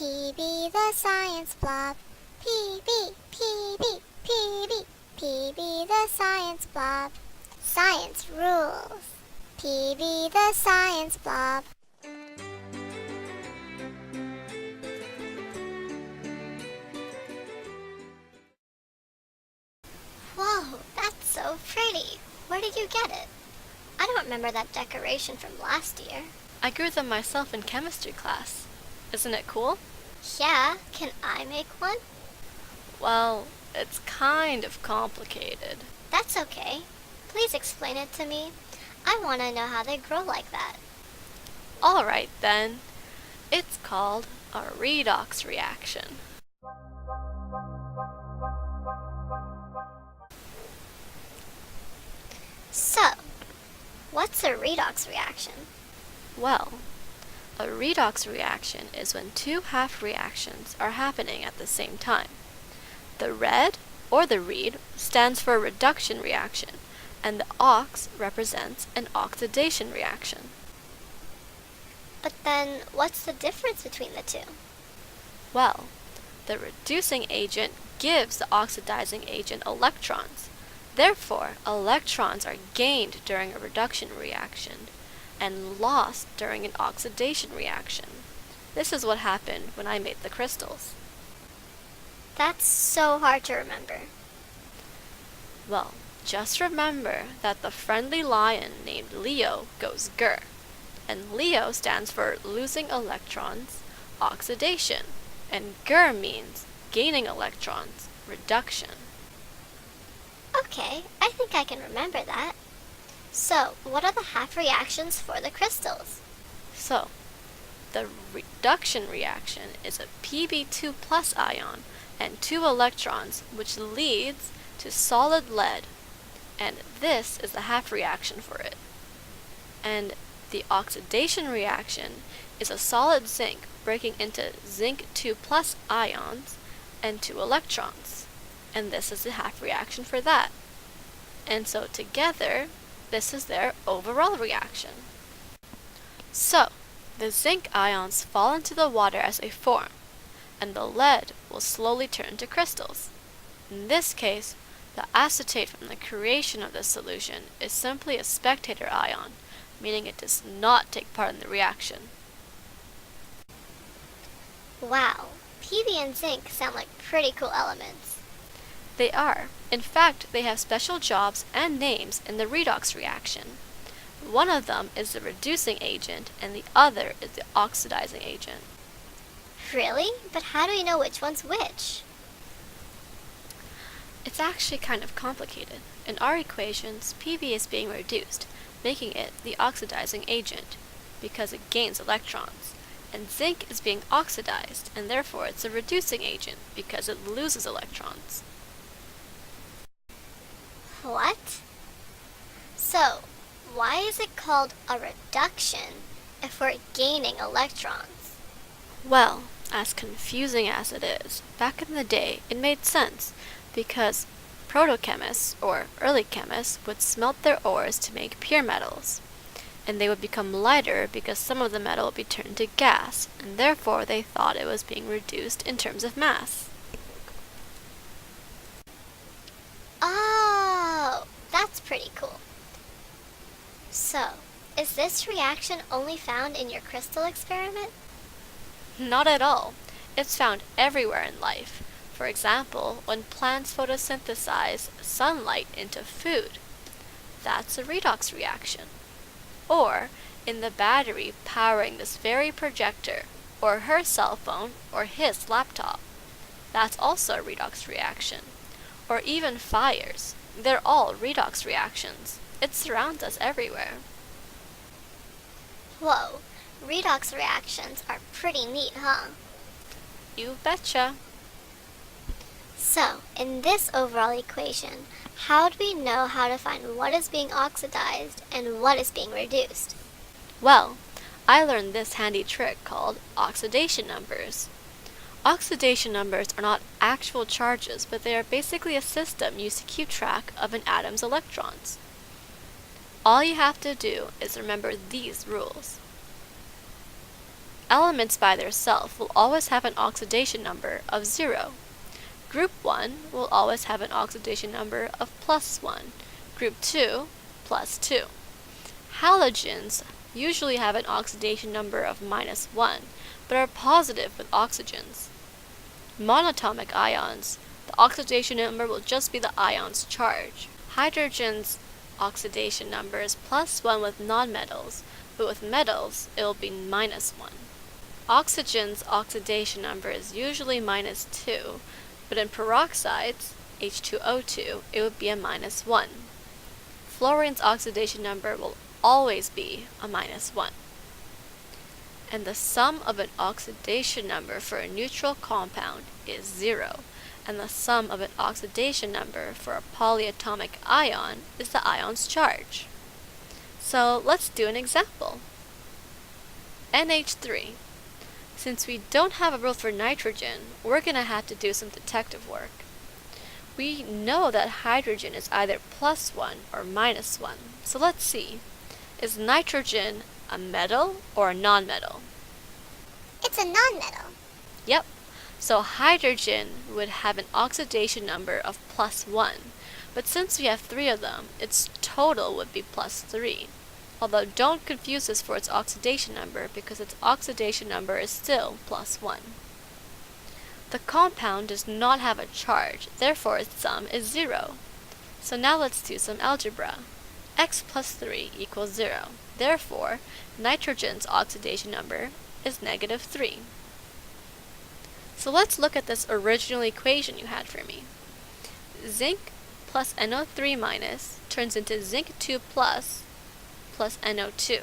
PB the science blob. PB, PB, PB, PB the science blob. Science rules. PB the science blob. Whoa, that's so pretty. Where did you get it? I don't remember that decoration from last year. I grew them myself in chemistry class. Isn't it cool? Yeah, can I make one? Well, it's kind of complicated. That's okay. Please explain it to me. I want to know how they grow like that. Alright then. It's called a redox reaction. So, what's a redox reaction? Well, a redox reaction is when two half reactions are happening at the same time. The red, or the read, stands for a reduction reaction, and the ox represents an oxidation reaction. But then, what's the difference between the two? Well, the reducing agent gives the oxidizing agent electrons. Therefore, electrons are gained during a reduction reaction and lost during an oxidation reaction. This is what happened when I made the crystals. That's so hard to remember. Well, just remember that the friendly lion named Leo goes grr, and Leo stands for losing electrons, oxidation, and grr means gaining electrons, reduction. Okay, I think I can remember that. So, what are the half reactions for the crystals? So, the reduction reaction is a Pb2 plus ion and 2 electrons, which leads to solid lead, and this is the half reaction for it. And the oxidation reaction is a solid zinc breaking into zinc 2 plus ions and 2 electrons, and this is the half reaction for that. And so together, this is their overall reaction. So, the zinc ions fall into the water as they form, and the lead will slowly turn to crystals. In this case, the acetate from the creation of this solution is simply a spectator ion, meaning it does not take part in the reaction. Wow, PB and zinc sound like pretty cool elements. They are. In fact, they have special jobs and names in the redox reaction. One of them is the reducing agent, and the other is the oxidizing agent. Really? But how do you know which one's which? It's actually kind of complicated. In our equations, Pb is being reduced, making it the oxidizing agent, because it gains electrons. And zinc is being oxidized, and therefore it's a reducing agent, because it loses electrons. What? So, why is it called a reduction if we're gaining electrons? Well, as confusing as it is, back in the day it made sense, because protochemists, or early chemists, would smelt their ores to make pure metals, and they would become lighter because some of the metal would be turned to gas, and therefore they thought it was being reduced in terms of mass. Oh, that's pretty cool. So, is this reaction only found in your crystal experiment? Not at all. It's found everywhere in life. For example, when plants photosynthesize sunlight into food. That's a redox reaction. Or in the battery powering this very projector, or her cell phone, or his laptop. That's also a redox reaction. Or even fires. They're all redox reactions. It surrounds us everywhere. Whoa, redox reactions are pretty neat, huh? You betcha. So, in this overall equation, how do we know how to find what is being oxidized and what is being reduced? Well, I learned this handy trick called oxidation numbers. Oxidation numbers are not actual charges, but they are basically a system used to keep track of an atom's electrons. All you have to do is remember these rules. Elements by themselves will always have an oxidation number of 0. Group 1 will always have an oxidation number of +1. Group 2, +2. Halogens usually have an oxidation number of -1, but are positive with oxygens. Monatomic ions, the oxidation number will just be the ion's charge. Hydrogen's oxidation number is +1 with nonmetals, but with metals it will be -1. Oxygen's oxidation number is usually -2, but in peroxides, H2O2, it would be a -1. Fluorine's oxidation number will always be a -1. And the sum of an oxidation number for a neutral compound is 0, and the sum of an oxidation number for a polyatomic ion is the ion's charge. So let's do an example. NH3. Since we don't have a rule for nitrogen, we're going to have to do some detective work. We know that hydrogen is either +1 or -1, so let's see. Is nitrogen a metal or a nonmetal? It's a nonmetal. Yep. So hydrogen would have an oxidation number of +1, but since we have 3 of them, its total would be +3. Although don't confuse this for its oxidation number because its oxidation number is still +1. The compound does not have a charge, therefore its sum is 0. So now let's do some algebra. X plus 3 equals 0. Therefore, nitrogen's oxidation number is -3. So let's look at this original equation you had for me. Zinc plus NO3 minus turns into zinc 2 plus NO2.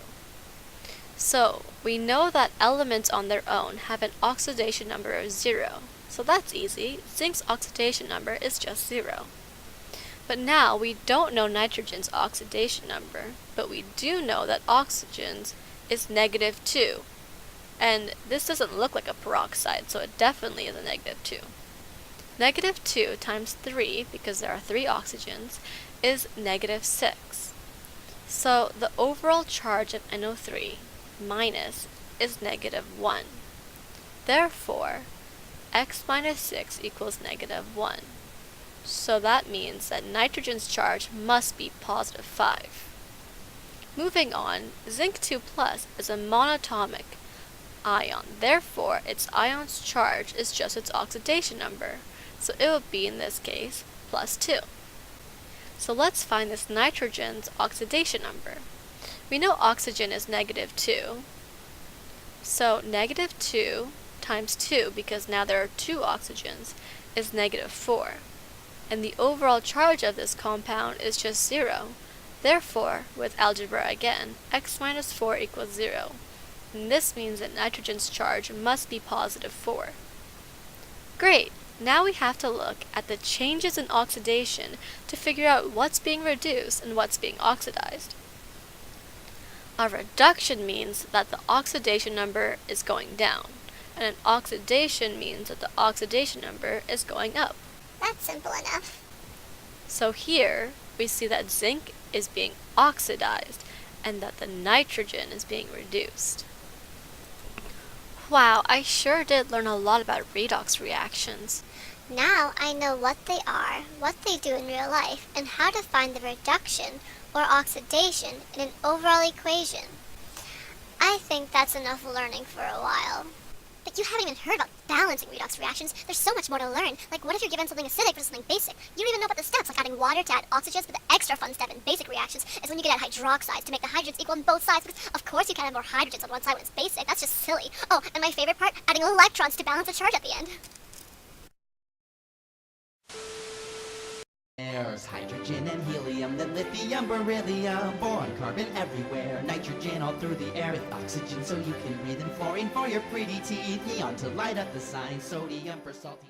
So we know that elements on their own have an oxidation number of 0. So that's easy. Zinc's oxidation number is just 0. But now we don't know nitrogen's oxidation number, but we do know that oxygen's is -2. And this doesn't look like a peroxide, so it definitely is a -2. -2 times 3, because there are 3 oxygens, is -6. So the overall charge of NO3 minus is -1. Therefore, x minus 6 equals -1. So that means that nitrogen's charge must be +5. Moving on, zinc 2 plus is a monatomic ion. Therefore, its ion's charge is just its oxidation number. So it would be, in this case, +2. So let's find this nitrogen's oxidation number. We know oxygen is -2. So -2 times 2, because now there are 2 oxygens, is -4. And the overall charge of this compound is just 0. Therefore, with algebra again, x minus 4 equals 0. And this means that nitrogen's charge must be +4. Great! Now we have to look at the changes in oxidation to figure out what's being reduced and what's being oxidized. A reduction means that the oxidation number is going down, and an oxidation means that the oxidation number is going up. That's simple enough. So here, we see that zinc is being oxidized and that the nitrogen is being reduced. Wow, I sure did learn a lot about redox reactions. Now I know what they are, what they do in real life, and how to find the reduction or oxidation in an overall equation. I think that's enough learning for a while. But you haven't even heard about balancing redox reactions. There's so much more to learn. Like, what if you're given something acidic versus something basic? You don't even know about the steps, like adding water to add oxygens, but the extra fun step in basic reactions is when you get add hydroxides to make the hydrogens equal on both sides, because of course you can't have more hydrogens on one side when it's basic. That's just silly. Oh, and my favorite part, adding electrons to balance the charge at the end. There's hydrogen and helium, then lithium, beryllium, boron, carbon everywhere, nitrogen all through the air, with oxygen so you can breathe, and fluorine for your pretty teeth, neon to light up the sign, sodium for salty